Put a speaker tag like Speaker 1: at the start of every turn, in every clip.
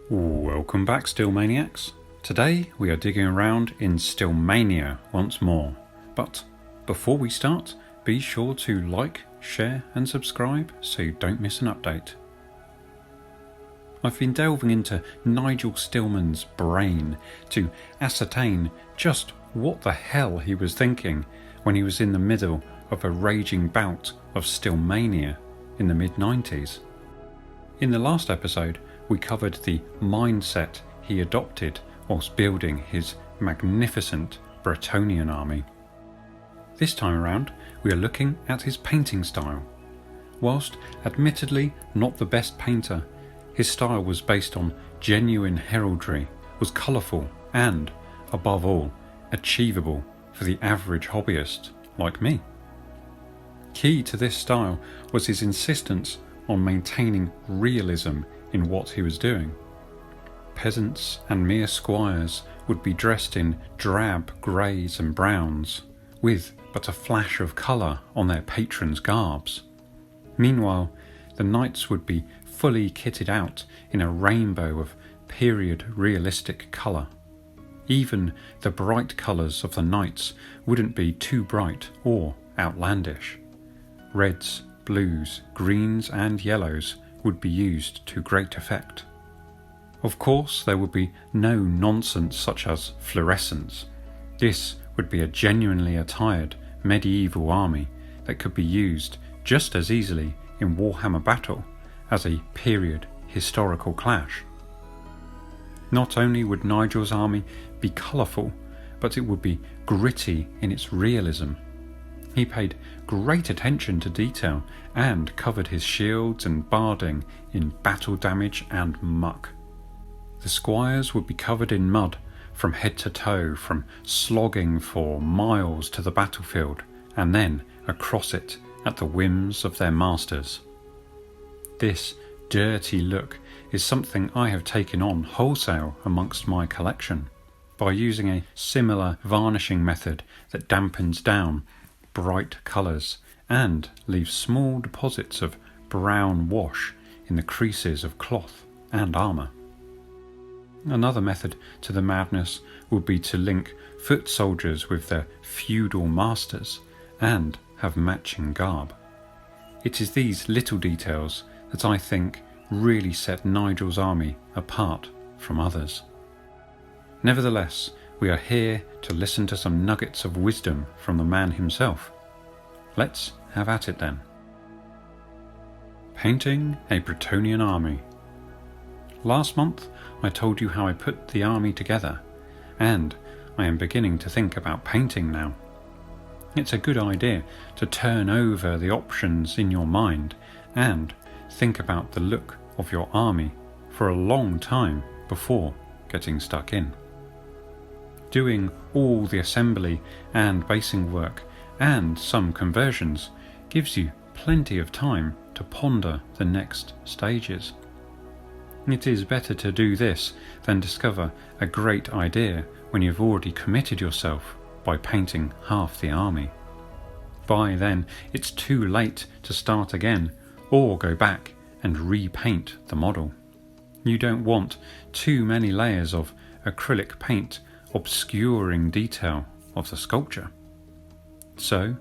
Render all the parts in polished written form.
Speaker 1: Welcome back, Stillmaniacs. Today we are digging around in Stillmania once more. But before we start, be sure to like, share and subscribe so you don't miss an update. I've been delving into Nigel Stillman's brain to ascertain just what the hell he was thinking when he was in the middle of a raging bout of Stillmania in the mid-90s. In the last episode, we covered the mindset he adopted whilst building his magnificent Bretonnian army. This time around, we are looking at his painting style. Whilst admittedly not the best painter, his style was based on genuine heraldry, was colourful and, above all, achievable for the average hobbyist like me. Key to this style was his insistence on maintaining realism in what he was doing. Peasants and mere squires would be dressed in drab greys and browns, with but a flash of colour on their patrons' garbs. Meanwhile, the knights would be fully kitted out in a rainbow of period realistic colour. Even the bright colours of the knights wouldn't be too bright or outlandish. Reds, blues, greens and yellows would be used to great effect. Of course, there would be no nonsense such as fluorescence. This would be a genuinely attired medieval army that could be used just as easily in Warhammer battle as a period historical clash. Not only would Nigel's army be colourful, but it would be gritty in its realism. He paid great attention to detail and covered his shields and barding in battle damage and muck. The squires would be covered in mud from head to toe, from slogging for miles to the battlefield and then across it at the whims of their masters. This dirty look is something I have taken on wholesale amongst my collection by using a similar varnishing method that dampens down bright colours and leaves small deposits of brown wash in the creases of cloth and armour. Another method to the madness would be to link foot soldiers with their feudal masters and have matching garb. It is these little details that I think really set Nigel's army apart from others. Nevertheless, we are here to listen to some nuggets of wisdom from the man himself. Let's have at it then. Painting a Bretonnian army. Last month I told you how I put the army together, and I am beginning to think about painting now. It's a good idea to turn over the options in your mind and think about the look of your army for a long time before getting stuck in. Doing all the assembly and basing work and some conversions gives you plenty of time to ponder the next stages. It is better to do this than discover a great idea when you've already committed yourself by painting half the army. By then it's too late to start again or go back and repaint the model. You don't want too many layers of acrylic paint obscuring detail of the sculpture. So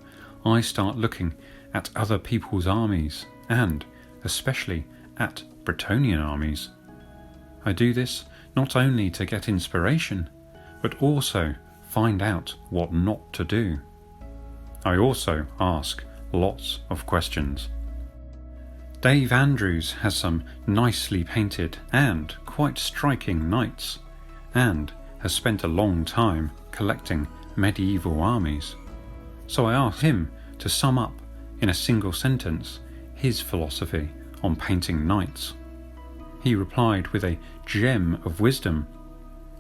Speaker 1: I start looking at other people's armies and especially at Bretonnian armies. I do this not only to get inspiration, but also find out what not to do. I also ask lots of questions. Dave Andrews has some nicely painted and quite striking knights, and has spent a long time collecting medieval armies. So I asked him to sum up in a single sentence his philosophy on painting knights. He replied with a gem of wisdom: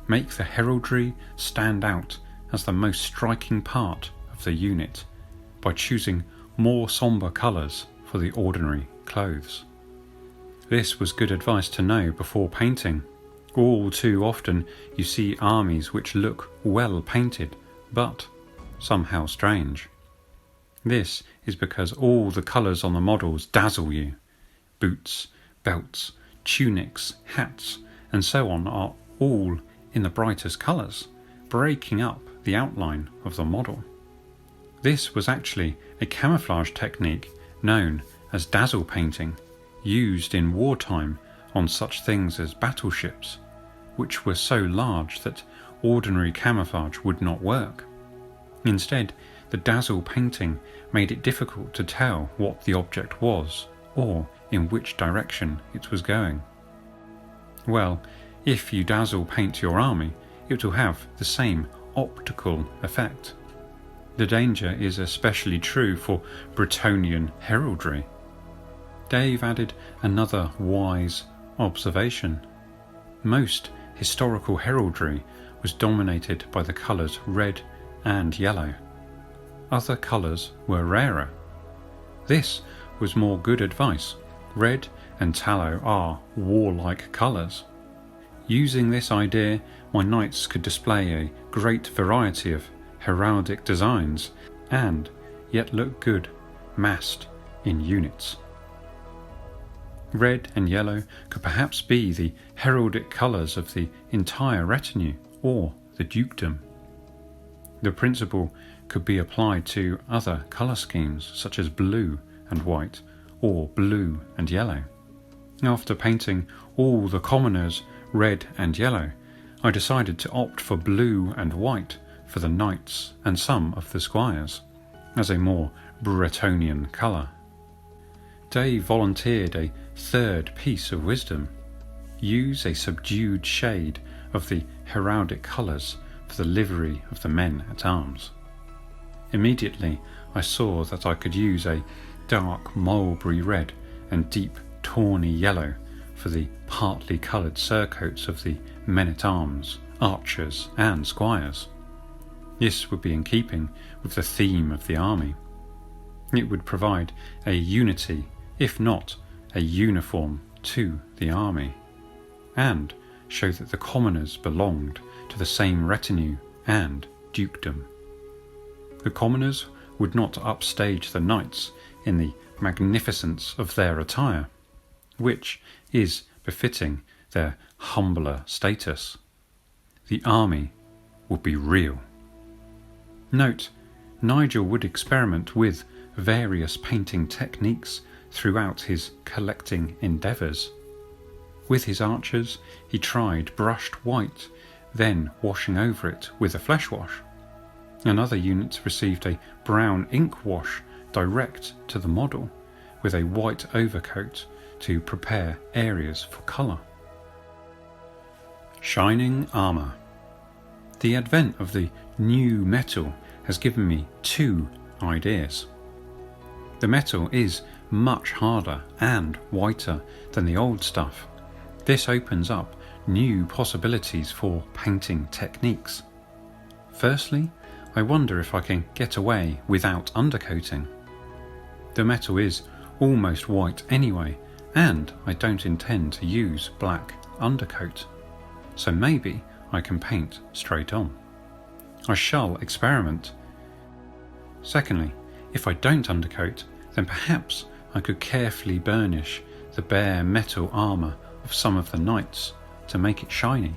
Speaker 1: make the heraldry stand out as the most striking part of the unit by choosing more sombre colours for the ordinary clothes. This was good advice to know before painting. All too often you see armies which look well painted but somehow strange. This is because all the colours on the models dazzle you. Boots, belts, tunics, hats and so on are all in the brightest colours, breaking up the outline of the model. This was actually a camouflage technique known as dazzle painting, used in wartime on such things as battleships, which were so large that ordinary camouflage would not work. Instead, the dazzle painting made it difficult to tell what the object was or in which direction it was going. Well, if you dazzle paint your army, it will have the same optical effect. The danger is especially true for Bretonnian heraldry. Dave added another wise observation. Most historical heraldry was dominated by the colours red and yellow. Other colours were rarer. This was more good advice. Red and tallow are warlike colours. Using this idea, my knights could display a great variety of heraldic designs and yet look good massed in units. Red and yellow could perhaps be the heraldic colours of the entire retinue or the dukedom. The principle could be applied to other colour schemes such as blue and white or blue and yellow. After painting all the commoners red and yellow, I decided to opt for blue and white for the knights and some of the squires, as a more Bretonnian colour. Dave volunteered a third piece of wisdom: use a subdued shade of the heraldic colours for the livery of the men at arms. Immediately I saw that I could use a dark mulberry red and deep tawny yellow for the partly coloured surcoats of the men-at-arms, archers and squires. This would be in keeping with the theme of the army. It would provide a unity, if not a uniform, to the army, and show that the commoners belonged to the same retinue and dukedom. The commoners would not upstage the knights in the magnificence of their attire, which is befitting their humbler status. The army would be real. Note, Nigel would experiment with various painting techniques throughout his collecting endeavours. With his archers, he tried brushed white, then washing over it with a flesh wash. Another unit received a brown ink wash direct to the model, with a white overcoat to prepare areas for colour. Shining armour. The advent of the new metal has given me two ideas. The metal is much harder and whiter than the old stuff. This opens up new possibilities for painting techniques. Firstly, I wonder if I can get away without undercoating. The metal is almost white anyway, and I don't intend to use black undercoat, so maybe I can paint straight on. I shall experiment. Secondly, if I don't undercoat, then perhaps I could carefully burnish the bare metal armour of some of the knights to make it shiny,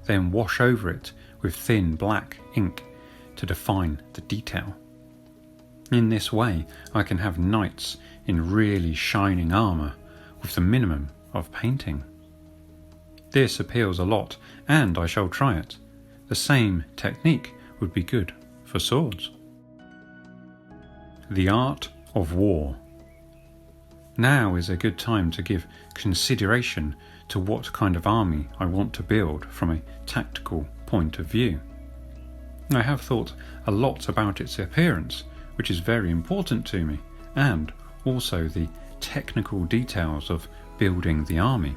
Speaker 1: then wash over it with thin black ink to define the detail. In this way I can have knights in really shining armour with the minimum of painting. This appeals a lot, and I shall try it. The same technique would be good for swords. The art of war. Now is a good time to give consideration to what kind of army I want to build from a tactical point of view. I have thought a lot about its appearance, which is very important to me, and also the technical details of building the army.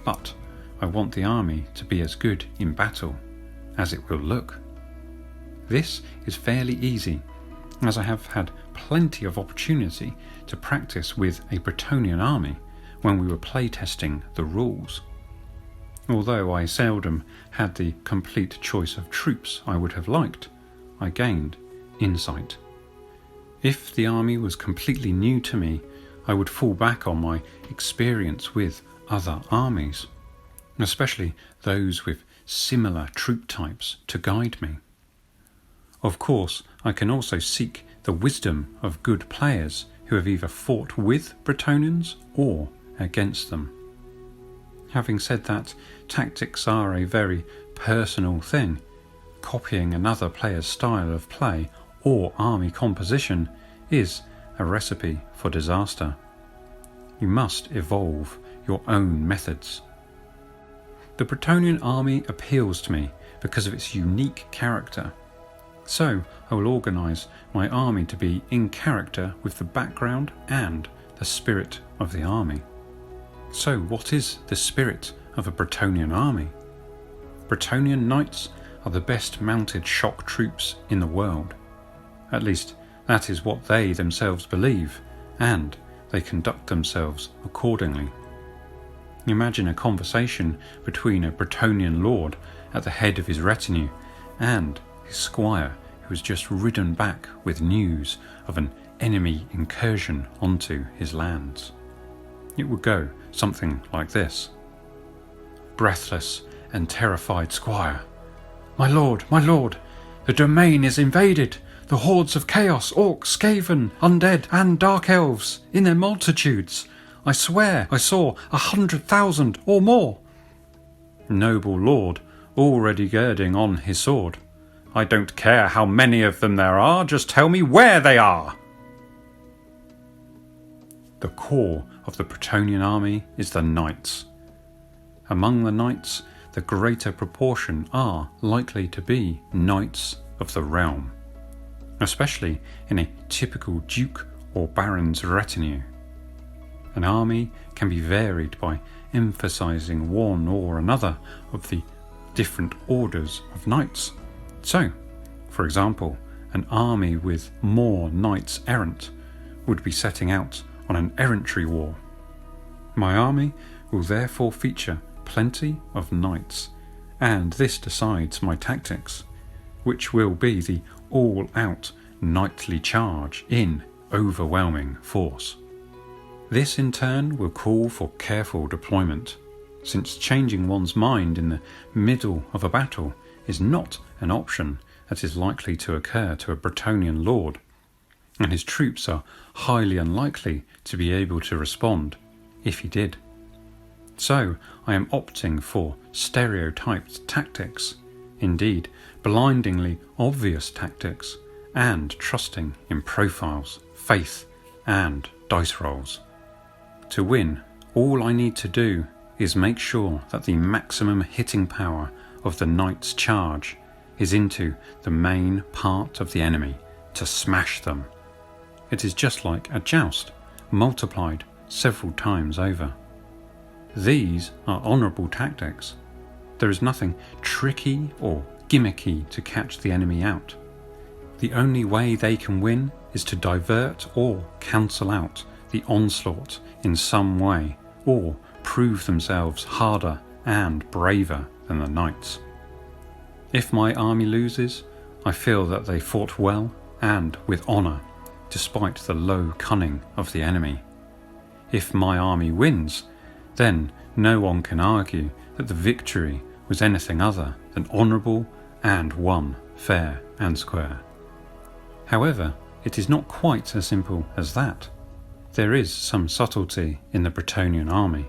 Speaker 1: But I want the army to be as good in battle as it will look. This is fairly easy, as I have had plenty of opportunity to practice with a Bretonnian army when we were playtesting the rules. Although I seldom had the complete choice of troops I would have liked, I gained insight. If the army was completely new to me, I would fall back on my experience with other armies. especially those with similar troop types to guide me. Of course, I can also seek the wisdom of good players who have either fought with Bretonnians or against them. Having said that, tactics are a very personal thing. Copying another player's style of play or army composition is a recipe for disaster. You must evolve your own methods. The Bretonnian army appeals to me because of its unique character. So I will organise my army to be in character with the background and the spirit of the army. So what is the spirit of a Bretonnian army? Bretonnian knights are the best mounted shock troops in the world. At least that is what they themselves believe, and they conduct themselves accordingly. Imagine a conversation between a Bretonnian lord at the head of his retinue and his squire who has just ridden back with news of an enemy incursion onto his lands. It would go something like this. Breathless and terrified squire. My lord, the domain is invaded. The hordes of chaos, orcs, skaven, undead, and dark elves, in their multitudes. I swear I saw 100,000 or more. Noble lord, already girding on his sword. I don't care how many of them there are, just tell me where they are. The core of the Bretonnian army is the knights. Among the knights, the greater proportion are likely to be knights of the realm, especially in a typical duke or baron's retinue. An army can be varied by emphasising one or another of the different orders of knights. So, for example, an army with more knights errant would be setting out on an errantry war. My army will therefore feature plenty of knights, and this decides my tactics, which will be the all-out knightly charge in overwhelming force. This in turn will call for careful deployment, since changing one's mind in the middle of a battle is not an option that is likely to occur to a Bretonnian lord, and his troops are highly unlikely to be able to respond if he did. So I am opting for stereotyped tactics, indeed blindingly obvious tactics, and trusting in profiles, faith, and dice rolls. To win, all I need to do is make sure that the maximum hitting power of the knight's charge is into the main part of the enemy to smash them. It is just like a joust, multiplied several times over. These are honourable tactics. There is nothing tricky or gimmicky to catch the enemy out. The only way they can win is to divert or cancel out the onslaught in some way, or prove themselves harder and braver than the knights. If my army loses, I feel that they fought well and with honour, despite the low cunning of the enemy. If my army wins, then no one can argue that the victory was anything other than honourable and won fair and square. However, it is not quite as simple as that. There is some subtlety in the Bretonnian army.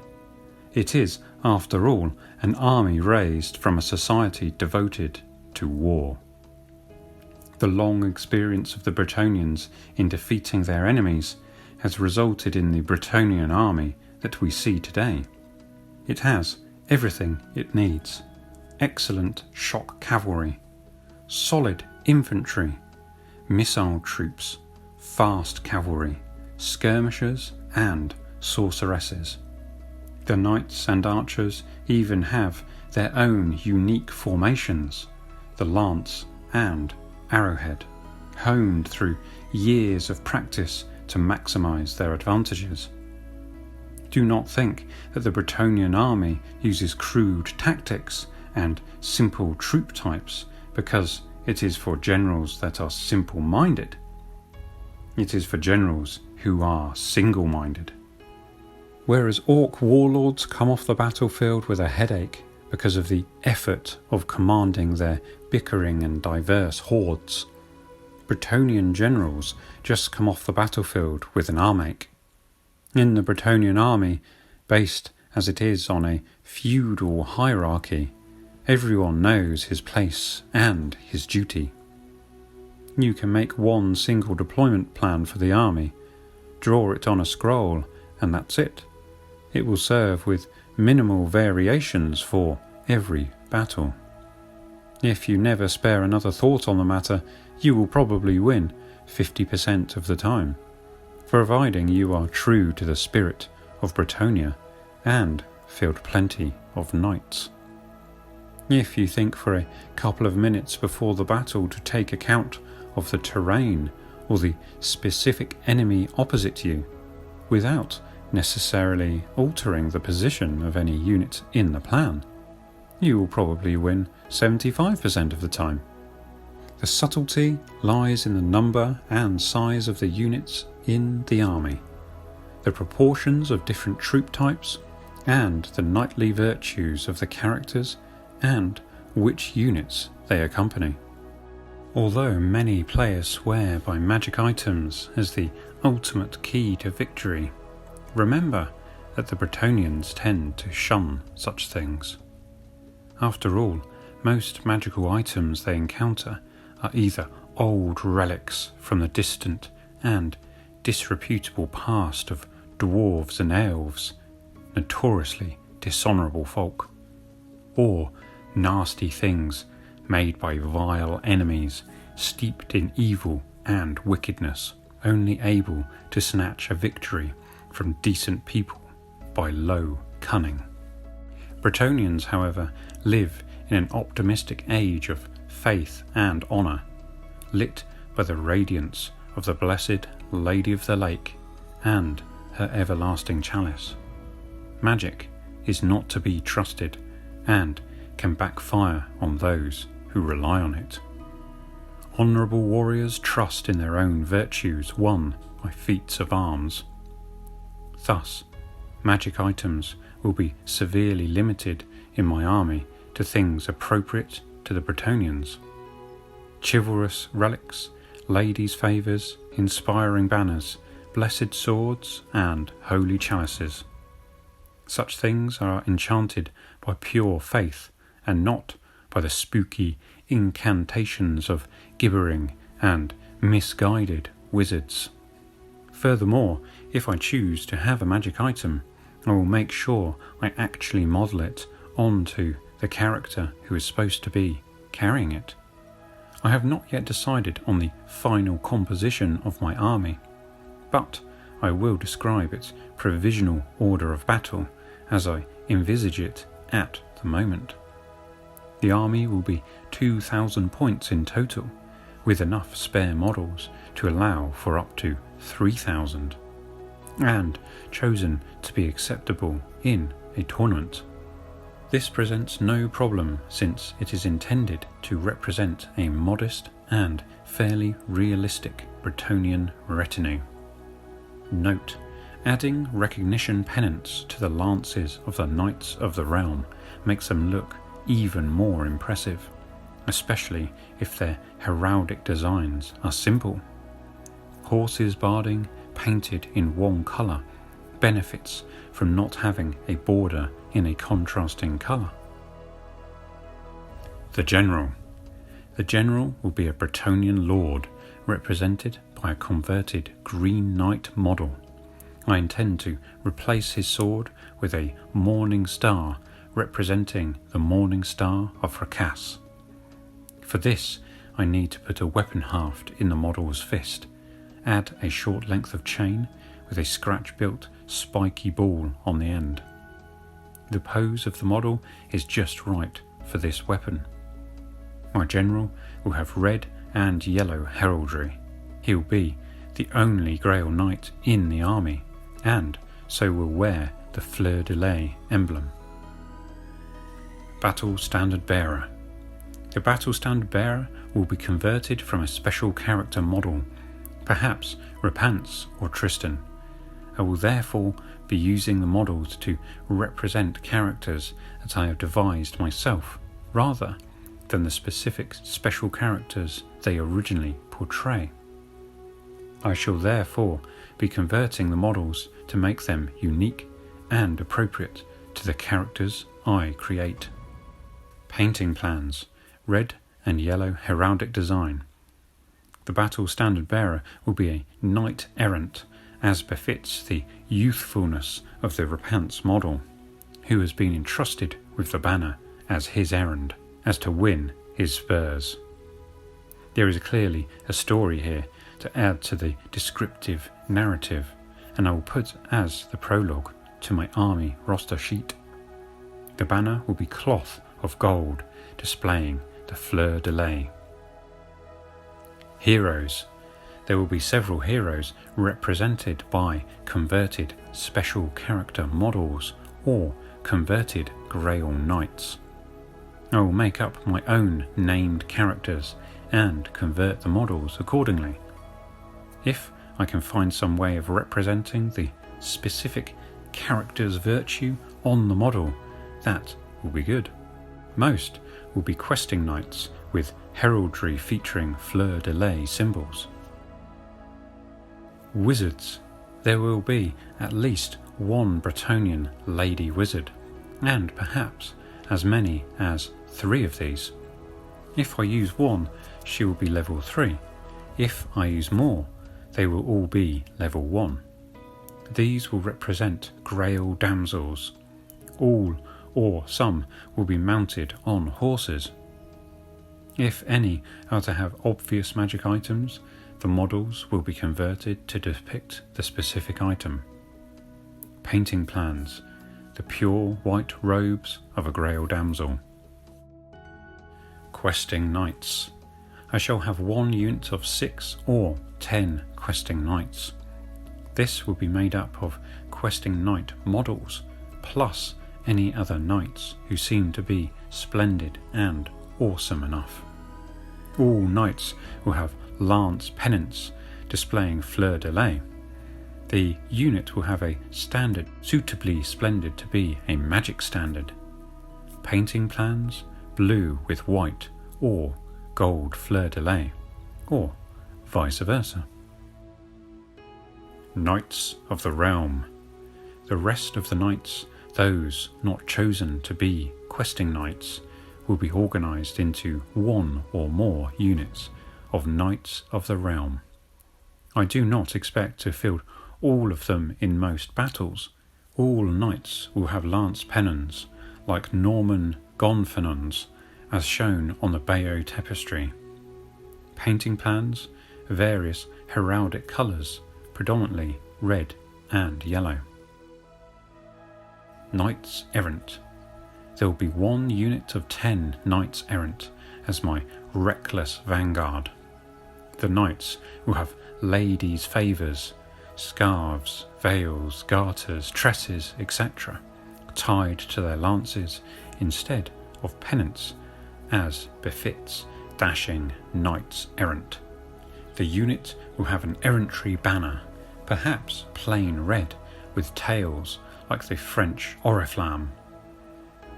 Speaker 1: It is, after all, an army raised from a society devoted to war. The long experience of the Bretonnians in defeating their enemies has resulted in the Bretonnian army that we see today. It has everything it needs: excellent shock cavalry, solid infantry, missile troops, fast cavalry, skirmishers and sorceresses. The knights and archers even have their own unique formations, the lance and arrowhead, honed through years of practice to maximise their advantages. Do not think that the Bretonnian army uses crude tactics and simple troop types because it is for generals that are simple-minded. It is for generals who are single-minded. Whereas Orc warlords come off the battlefield with a headache because of the effort of commanding their bickering and diverse hordes, Bretonnian generals just come off the battlefield with an armache. In the Bretonnian army, based as it is on a feudal hierarchy, everyone knows his place and his duty. You can make one single deployment plan for the army, draw it on a scroll, and that's it. It will serve with minimal variations for every battle. If you never spare another thought on the matter, you will probably win 50% of the time, providing you are true to the spirit of Bretonnia and field plenty of knights. If you think for a couple of minutes before the battle to take account of the terrain or the specific enemy opposite you, without necessarily altering the position of any unit in the plan, you will probably win 75% of the time. The subtlety lies in the number and size of the units in the army, the proportions of different troop types, and the knightly virtues of the characters and which units they accompany. Although many players swear by magic items as the ultimate key to victory, remember that the Bretonnians tend to shun such things. After all, most magical items they encounter are either old relics from the distant and disreputable past of dwarves and elves, notoriously dishonourable folk, or nasty things made by vile enemies steeped in evil and wickedness, only able to snatch a victory from decent people by low cunning. Bretonnians, however, live in an optimistic age of faith and honour, lit by the radiance of the blessed Lady of the Lake and her everlasting chalice. Magic is not to be trusted and can backfire on those who rely on it. Honourable warriors trust in their own virtues won by feats of arms. Thus, magic items will be severely limited in my army to things appropriate to the Bretonnians. Chivalrous relics, ladies' favours, inspiring banners, blessed swords, and holy chalices. Such things are enchanted by pure faith and not by the spooky incantations of gibbering and misguided wizards. Furthermore, if I choose to have a magic item, I will make sure I actually model it onto the character who is supposed to be carrying it. I have not yet decided on the final composition of my army, but I will describe its provisional order of battle as I envisage it at the moment. The army will be 2,000 points in total, with enough spare models to allow for up to 3,000, and chosen to be acceptable in a tournament. This presents no problem since it is intended to represent a modest and fairly realistic Bretonnian retinue. Note, adding recognition pennants to the lances of the Knights of the Realm makes them look even more impressive, especially if their heraldic designs are simple. Horses barding painted in one colour benefits from not having a border in a contrasting colour. The General. The General will be a Bretonnian lord represented by a converted Green Knight model. I intend to replace his sword with a morning star representing the morning star of Fracas. For this, I need to put a weapon haft in the model's fist, add a short length of chain with a scratch-built spiky ball on the end. The pose of the model is just right for this weapon. My general will have red and yellow heraldry. He'll be the only Grail Knight in the army, and so will wear the fleur-de-lis emblem. Battle Standard Bearer. The Battle Standard Bearer will be converted from a special character model, perhaps Repance or Tristan. I will therefore be using the models to represent characters that I have devised myself, rather than the specific special characters they originally portray. I shall therefore be converting the models to make them unique and appropriate to the characters I create. Painting plans, red and yellow heraldic design. The battle standard bearer will be a knight errant, as befits the youthfulness of the Repent's model, who has been entrusted with the banner as his errand, as to win his spurs. There is clearly a story here to add to the descriptive narrative, and I will put as the prologue to my army roster sheet. The banner will be cloth of gold, displaying the fleur-de-lis. Heroes. There will be several heroes represented by converted special character models or converted Grail knights. I will make up my own named characters and convert the models accordingly. If I can find some way of representing the specific character's virtue on the model, that will be good. Most will be questing knights with heraldry featuring fleur-de-lis symbols. Wizards. There will be at least one Bretonnian lady wizard, and perhaps as many as 3 of these. If I use one, she will be level 3. If I use more, they will all be level 1. These will represent Grail damsels. All or some will be mounted on horses. If any are to have obvious magic items, the models will be converted to depict the specific item. Painting plans. The pure white robes of a Grail damsel. Questing knights. I shall have one unit of 6 or 10 questing knights. This will be made up of questing knight models, plus any other knights who seem to be splendid and awesome enough. All knights will have lance pennants displaying fleur-de-lis. The unit will have a standard suitably splendid to be a magic standard. Painting plans, blue with white or gold fleur-de-lis, or vice versa. Knights of the Realm. The rest of the knights, those not chosen to be questing knights, will be organised into 1 or more units of Knights of the Realm. I do not expect to field all of them in most battles. All knights will have lance pennons, like Norman gonfalons, as shown on the Bayeux tapestry. Painting plans, various heraldic colours, predominantly red and yellow. Knights Errant. There will be 1 unit of 10 Knights Errant as my reckless vanguard. The knights will have ladies' favours, scarves, veils, garters, tresses, etc., tied to their lances instead of pennants, as befits dashing Knights Errant. The unit will have an errantry banner, perhaps plain red, with tails like the French oriflamme.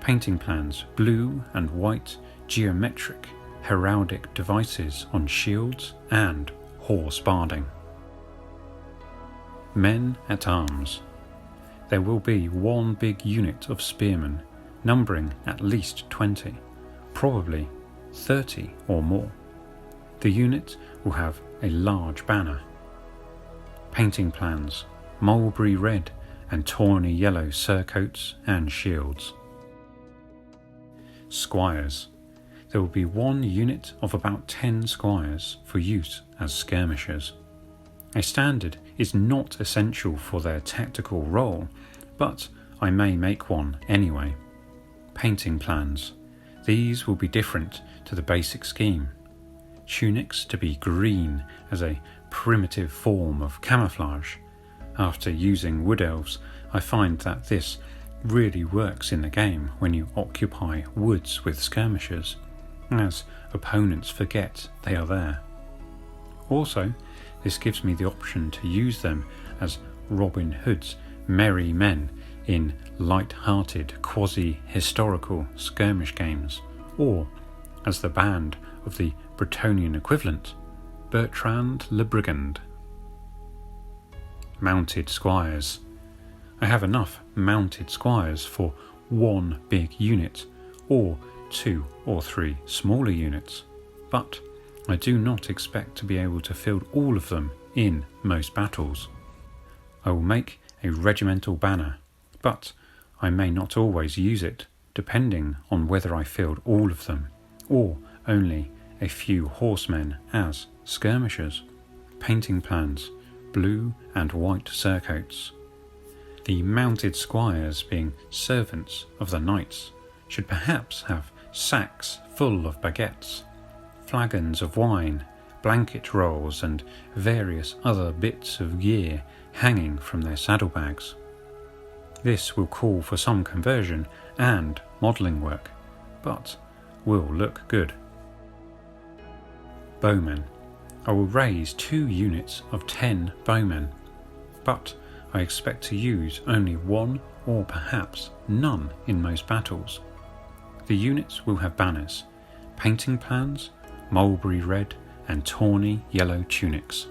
Speaker 1: Painting plans, blue and white geometric heraldic devices on shields and horse barding. Men at arms. There will be 1 big unit of spearmen, numbering at least 20, probably 30 or more. The unit will have a large banner. Painting plans, mulberry red and tawny yellow surcoats and shields. Squires. There will be 1 unit of about 10 squires for use as skirmishers. A standard is not essential for their tactical role, but I may make one anyway. Painting plans. These will be different to the basic scheme. Tunics to be green as a primitive form of camouflage. After using Wood Elves, I find that this really works in the game when you occupy woods with skirmishers, as opponents forget they are there. Also, this gives me the option to use them as Robin Hood's merry men in light-hearted quasi-historical skirmish games, or, as the band of the Bretonnian equivalent, Bertrand le Brigand. Mounted Squires. I have enough mounted squires for one big unit, or 2 or 3 smaller units, but I do not expect to be able to field all of them in most battles. I will make a regimental banner, but I may not always use it, depending on whether I field all of them, or only a few horsemen as skirmishers. Painting plans, blue and white surcoats. The mounted squires, being servants of the knights, should perhaps have sacks full of baguettes, flagons of wine, blanket rolls and various other bits of gear hanging from their saddlebags. This will call for some conversion and modelling work, but will look good. Bowmen. I will raise 2 units of 10 bowmen, but I expect to use only 1 or perhaps none in most battles. The units will have banners, painting plans, mulberry red and tawny yellow tunics.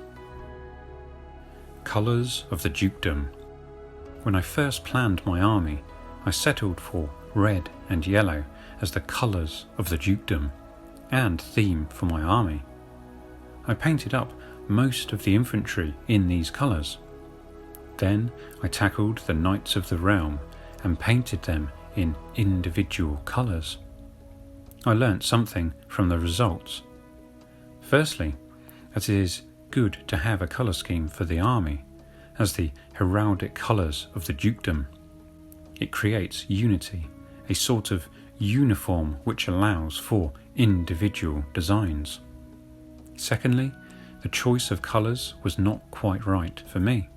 Speaker 1: Colours of the Dukedom. When I first planned my army, I settled for red and yellow as the colours of the Dukedom and theme for my army. I painted up most of the infantry in these colours. Then I tackled the Knights of the Realm and painted them in individual colours. I learnt something from the results. Firstly, that it is good to have a colour scheme for the army, as the heraldic colours of the Dukedom. It creates unity, a sort of uniform which allows for individual designs. Secondly, the choice of colours was not quite right for me.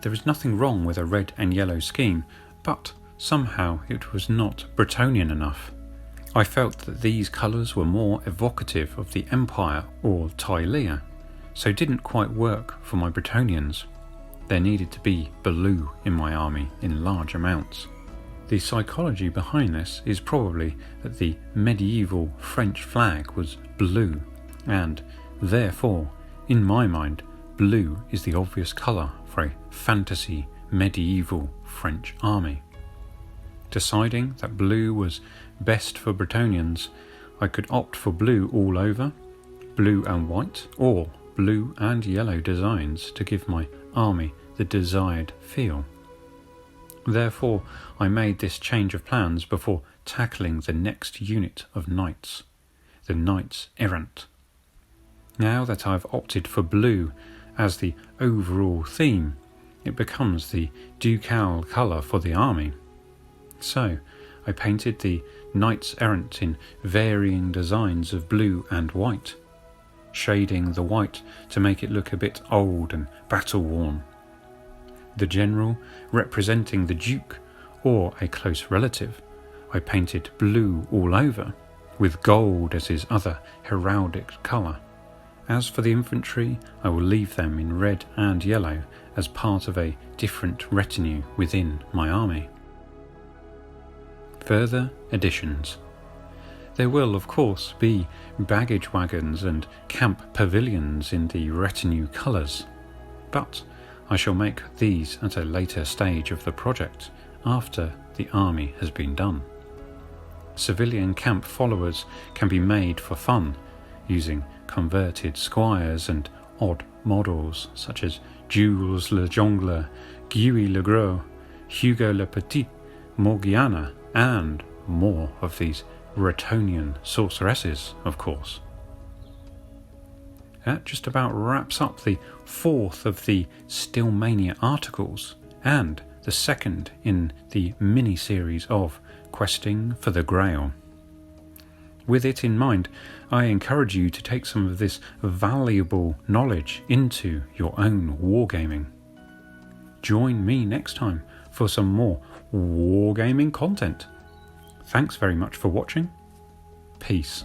Speaker 1: There is nothing wrong with a red and yellow scheme, but somehow it was not Bretonnian enough. I felt that these colours were more evocative of the Empire or Tylea, so didn't quite work for my Bretonnians. There needed to be blue in my army in large amounts. The psychology behind this is probably that the medieval French flag was blue, and therefore, in my mind, blue is the obvious colour for a fantasy medieval French army. Deciding that blue was best for Bretonnians, I could opt for blue all over, blue and white, or blue and yellow designs to give my army the desired feel. Therefore, I made this change of plans before tackling the next unit of knights, the Knights Errant. Now that I've opted for blue as the overall theme, it becomes the ducal colour for the army. So, I painted the Knights Errant in varying designs of blue and white, shading the white to make it look a bit old and battle-worn. The general, representing the Duke or a close relative, I painted blue all over, with gold as his other heraldic colour. As for the infantry, I will leave them in red and yellow as part of a different retinue within my army. Further additions. There will, of course, be baggage wagons and camp pavilions in the retinue colours, but I shall make these at a later stage of the project, after the army has been done. Civilian camp followers can be made for fun, using converted squires and odd models such as Jules le Jongleur, Guy le Gros, Hugo le Petit, Morgiana, and more of these Bretonnian sorceresses, of course. That just about wraps up the 4th of the Stillmania articles, and the 2nd in the mini-series of Questing for the Grail. With it in mind, I encourage you to take some of this valuable knowledge into your own wargaming. Join me next time for some more wargaming content. Thanks very much for watching. Peace.